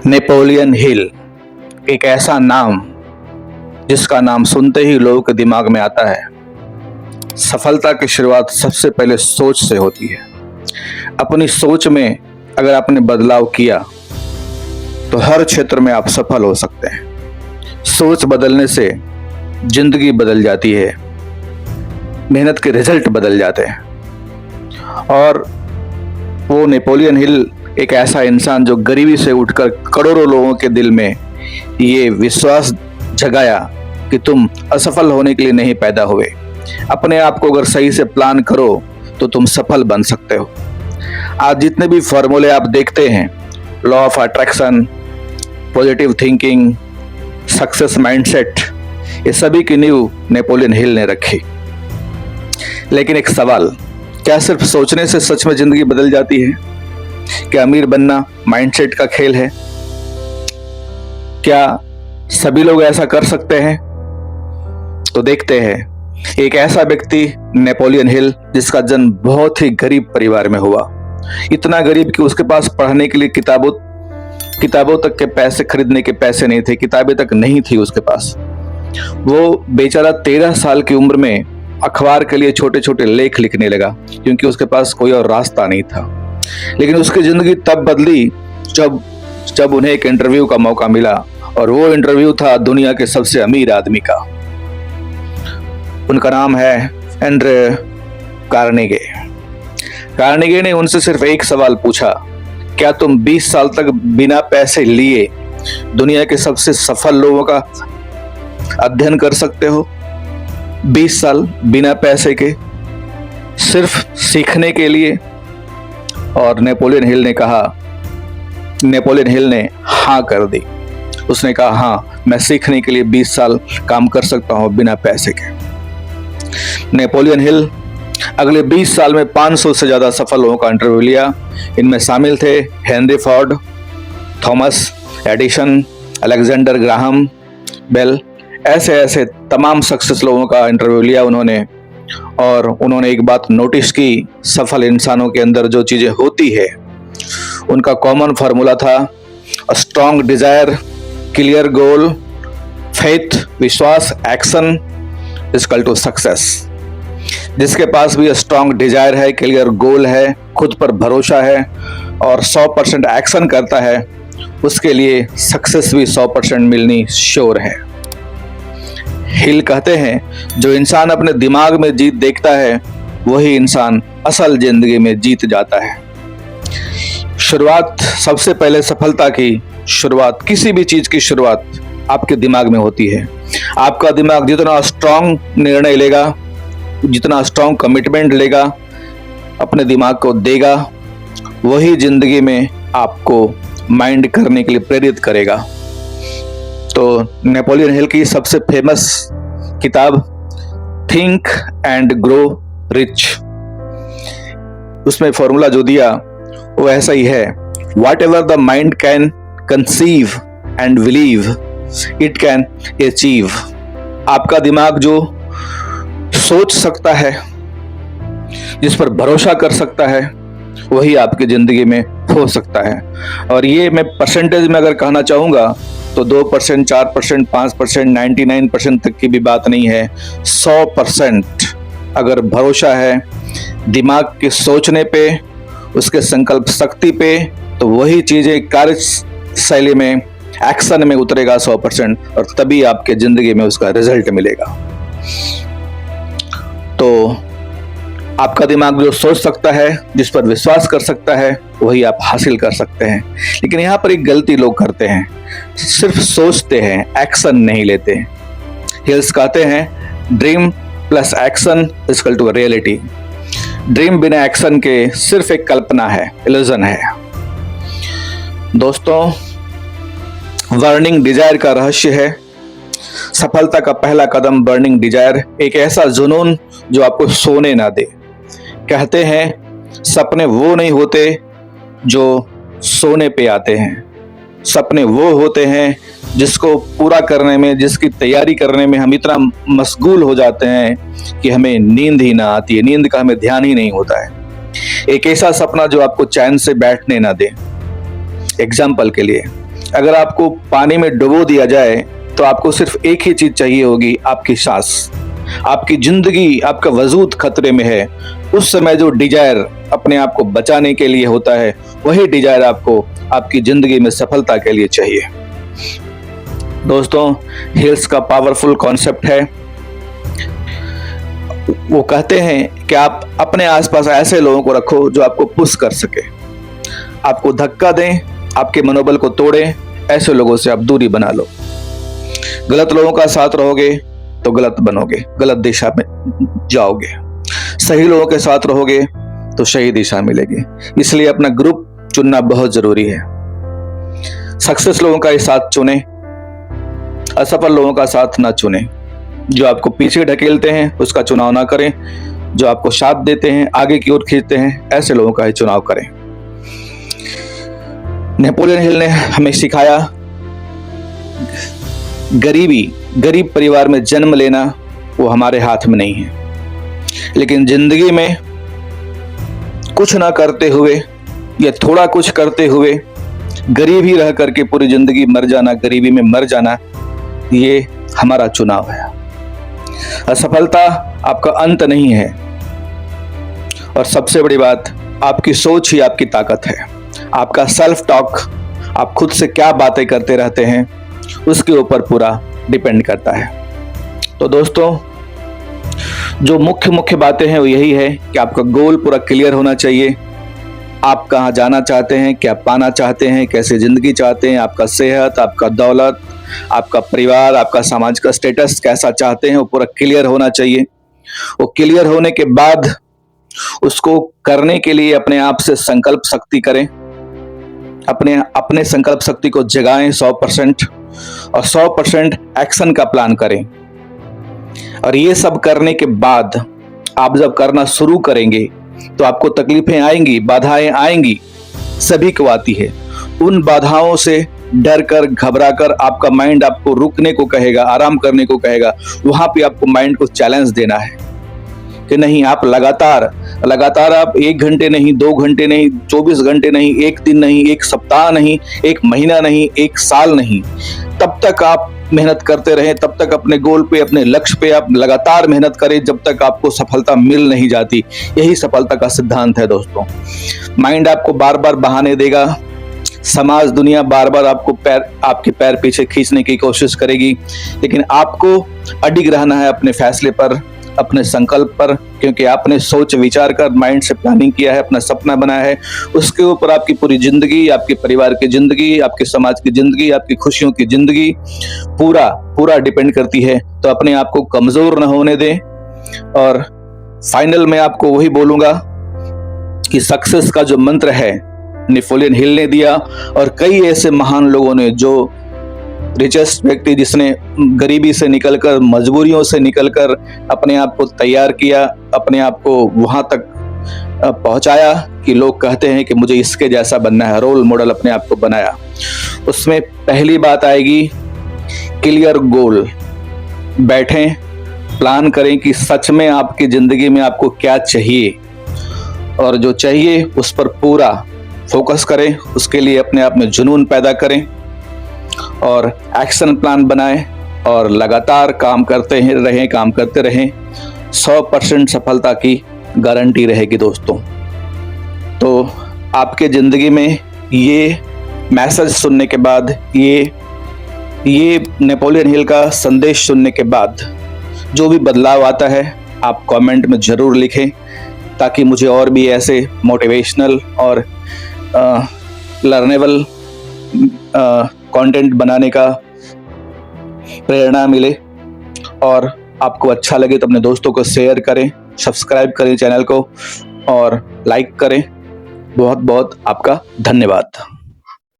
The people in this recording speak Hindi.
नेपोलियन हिल एक ऐसा नाम जिसका नाम सुनते ही लोगों के दिमाग में आता है। सफलता की शुरुआत सबसे पहले सोच से होती है। अपनी सोच में अगर आपने बदलाव किया तो हर क्षेत्र में आप सफल हो सकते हैं। सोच बदलने से जिंदगी बदल जाती है, मेहनत के रिजल्ट बदल जाते हैं। और वो नेपोलियन हिल एक ऐसा इंसान जो गरीबी से उठकर करोड़ों लोगों के दिल में ये विश्वास जगाया कि तुम असफल होने के लिए नहीं पैदा हुए। अपने आप को अगर सही से प्लान करो तो तुम सफल बन सकते हो। आज जितने भी फॉर्मूले आप देखते हैं, law of attraction, positive thinking, success mindset, ये सभी की नींव नेपोलियन हिल ने रखी। लेकिन एक सवाल, क्या सिर्फ सोचने से सच में जिंदगी बदल जाती है? क्या अमीर बनना माइंडसेट का खेल है? क्या सभी लोग ऐसा कर सकते हैं? तो देखते हैं एक ऐसा व्यक्ति नेपोलियन हिल जिसका जन्म बहुत ही गरीब परिवार में हुआ। इतना गरीब कि उसके पास पढ़ने के लिए किताबों तक के पैसे, खरीदने के पैसे नहीं थे, किताबें तक नहीं थी उसके पास। वो बेचारा 13 साल की उम्र में अखबार के लिए छोटे छोटे लेख लिखने लगा क्योंकि उसके पास कोई और रास्ता नहीं था। लेकिन उसकी जिंदगी तब बदली जब उन्हें एक इंटरव्यू का मौका मिला, और वो इंटरव्यू था दुनिया के सबसे अमीर आदमी का। उनका नाम है एंड्रे कार्नेगे। कार्नेगे ने उनसे सिर्फ एक सवाल पूछा, क्या तुम 20 साल तक बिना पैसे लिए दुनिया के सबसे सफल लोगों का अध्ययन कर सकते हो? 20 साल बिना पैसे के, सिर्फ सीखने के लिए? और नेपोलियन हिल ने हाँ कर दी। उसने कहा, हाँ, मैं सीखने के लिए 20 साल काम कर सकता हूं बिना पैसे के। नेपोलियन हिल अगले 20 साल में 500 से ज्यादा सफल लोगों का इंटरव्यू लिया। इनमें शामिल थे Henry Ford, Thomas Edison, Alexander Graham Bell. ऐसे तमाम सक्सेस लोगों का इंटरव्यू लिया उन्होंने, और उन्होंने एक बात नोटिस की, सफल इंसानों के अंदर जो चीजें होती है उनका कॉमन फार्मूला था strong desire, clear goal, faith, विश्वास, action is equal to success. जिसके पास भी स्ट्रॉन्ग डिजायर है, क्लियर गोल है, खुद पर भरोसा है और 100% एक्शन करता है, उसके लिए सक्सेस भी 100% मिलनी श्योर है। हिल कहते हैं जो इंसान अपने दिमाग में जीत देखता है वही इंसान असल जिंदगी में जीत जाता है। शुरुआत, सबसे पहले सफलता की शुरुआत, किसी भी चीज की शुरुआत आपके दिमाग में होती है। आपका दिमाग जितना स्ट्रांग निर्णय लेगा, जितना स्ट्रांग कमिटमेंट लेगा, अपने दिमाग को देगा, वही जिंदगी में आपको माइंड करने के लिए प्रेरित करेगा। तो नेपोलियन हिल की सबसे फेमस किताब थिंक एंड ग्रो रिच, उसमें फॉर्मूला जो दिया वो ऐसा ही है, what ever the mind can conceive and believe it can achieve. आपका दिमाग जो सोच सकता है, जिस पर भरोसा कर सकता है, वही आपकी जिंदगी में हो सकता है। और ये मैं परसेंटेज में अगर कहना चाहूंगा तो 2%, 4%, 5%, 99% तक की भी बात नहीं है। 100% अगर भरोसा है दिमाग के सोचने पे, उसके संकल्प शक्ति पे, तो वही चीजें कार्यशैली में, एक्शन में उतरेगा 100%, और तभी आपके जिंदगी में उसका रिजल्ट मिलेगा। तो आपका दिमाग जो सोच सकता है, जिस पर विश्वास कर सकता है, वही आप हासिल कर सकते हैं। लेकिन यहाँ पर एक गलती लोग करते हैं, सिर्फ सोचते हैं, एक्शन नहीं लेते। हिल्स कहते हैं dream plus action is equal to reality. Dream बिना एक्शन के सिर्फ एक कल्पना है, इल्यूजन है। दोस्तों, बर्निंग डिजायर का रहस्य है सफलता का पहला कदम। बर्निंग डिजायर, एक ऐसा जुनून जो आपको सोने ना दे। कहते हैं सपने वो नहीं होते जो सोने पे आते हैं, सपने वो होते हैं जिसको पूरा करने में, जिसकी तैयारी करने में हम इतना मशगूल हो जाते हैं कि हमें नींद ही ना आती है, नींद का हमें ध्यान ही नहीं होता है। एक ऐसा सपना जो आपको चैन से बैठने ना दे। एग्जाम्पल के लिए, अगर आपको पानी में डुबो दिया जाए तो आपको सिर्फ एक ही चीज चाहिए होगी, आपकी सांस। आपकी जिंदगी, आपका वजूद खतरे में है, उस समय जो डिजायर अपने आप को बचाने के लिए होता है, वही डिजायर आपको आपकी जिंदगी में सफलता के लिए चाहिए। दोस्तों, हिल्स का पावरफुल कॉन्सेप्ट है। वो कहते हैं कि आप अपने आसपास ऐसे लोगों को रखो जो आपको पुश कर सके, आपको धक्का दें, आपके मनोबल को तोड़ें। ऐसे लोगों से आप दूरी बना लो। गलत लोगों का साथ रहोगे तो गलत बनोगे, गलत दिशा में जाओगे। सही लोगों के साथ रहोगे तो सही दिशा मिलेगी। इसलिए अपना ग्रुप चुनना बहुत जरूरी है। सक्सेस लोगों का ही साथ चुने, असफल लोगों का साथ ना चुने। जो आपको पीछे ढकेलते हैं उसका चुनाव ना करें, जो आपको साथ देते हैं, आगे की ओर खींचते हैं, ऐसे लोगों का ही चुनाव करें। नेपोलियन हिल ने हमें सिखाया, गरीब परिवार में जन्म लेना वो हमारे हाथ में नहीं है, लेकिन जिंदगी में कुछ ना करते हुए या थोड़ा कुछ करते हुए गरीब ही रह करके पूरी जिंदगी मर जाना, गरीबी में मर जाना, ये हमारा चुनाव है। असफलता आपका अंत नहीं है, और सबसे बड़ी बात, आपकी सोच ही आपकी ताकत है। आपका सेल्फ टॉक, आप खुद से क्या बातें करते रहते हैं, उसके ऊपर पूरा डिपेंड करता है। तो दोस्तों, जो मुख्य बातें हैं वो यही है कि आपका गोल पूरा क्लियर होना चाहिए। आप कहाँ जाना चाहते हैं, क्या पाना चाहते हैं, कैसे जिंदगी चाहते हैं, आपका सेहत, आपका दौलत, आपका परिवार, आपका समाज का स्टेटस कैसा चाहते हैं, वो पूरा क्लियर होना चाहिए। वो क्लियर होने के बाद उसको करने के लिए अपने आप से संकल्प शक्ति करें, अपने संकल्प शक्ति को जगाएं 100%, और 100% एक्शन का प्लान करें। और ये सब करने के बाद आप जब करना शुरू करेंगे तो आपको तकलीफें आएंगी, बाधाएं आएंगी, सभी को आती है। उन बाधाओं से डर कर, घबरा कर आपका माइंड आपको रुकने को कहेगा, आराम करने को कहेगा। वहां पे आपको माइंड को चैलेंज देना है कि नहीं, आप लगातार आप 1 घंटे नहीं, 2 घंटे नहीं, 24 घंटे नहीं, 1 दिन नहीं, 1 सप्ताह नहीं, 1 महीना नहीं, 1 साल नहीं, तब तक आप मेहनत करते रहें, तब तक अपने गोल पे, अपने लक्ष्य पे आप लगातार मेहनत करें, जब तक आपको सफलता मिल नहीं जाती। यही सफलता का सिद्धांत है दोस्तों। माइंड आपको बार बार बहाने देगा, समाज, दुनिया बार बार आपके पैर पीछे खींचने की कोशिश करेगी, लेकिन आपको अडिग रहना है अपने फैसले पर, अपने संकल्प पर, क्योंकि आपने सोच विचार कर माइंड से प्लानिंग किया है, अपना सपना बनाया है। उसके ऊपर आपकी पूरी जिंदगी, आपके परिवार की जिंदगी, आपके समाज की जिंदगी, आपकी खुशियों की जिंदगी पूरा डिपेंड करती है। तो अपने आप को कमजोर न होने दें। और फाइनल में आपको वही बोलूंगा कि सक्सेस का जो मंत्र है नेपोलियन हिल ने दिया, और कई ऐसे महान लोगों ने, जो रिचेस्ट व्यक्ति जिसने गरीबी से निकलकर, मजबूरियों से निकलकर अपने आप को तैयार किया, अपने आप को वहां तक पहुंचाया कि लोग कहते हैं कि मुझे इसके जैसा बनना है, रोल मॉडल अपने आप को बनाया। उसमें पहली बात आएगी क्लियर गोल। बैठें, प्लान करें कि सच में आपकी जिंदगी में आपको क्या चाहिए, और जो चाहिए उस पर पूरा फोकस करें। उसके लिए अपने आप में जुनून पैदा करें और एक्शन प्लान बनाएं, और लगातार काम करते रहें। 100% सफलता की गारंटी रहेगी दोस्तों। तो आपके जिंदगी में ये मैसेज सुनने के बाद, ये नेपोलियन हिल का संदेश सुनने के बाद जो भी बदलाव आता है, आप कमेंट में जरूर लिखें, ताकि मुझे और भी ऐसे मोटिवेशनल और लर्नेबल कंटेंट बनाने का प्रेरणा मिले। और आपको अच्छा लगे तो अपने दोस्तों को शेयर करें, सब्सक्राइब करें चैनल को और लाइक करें। बहुत बहुत आपका धन्यवाद।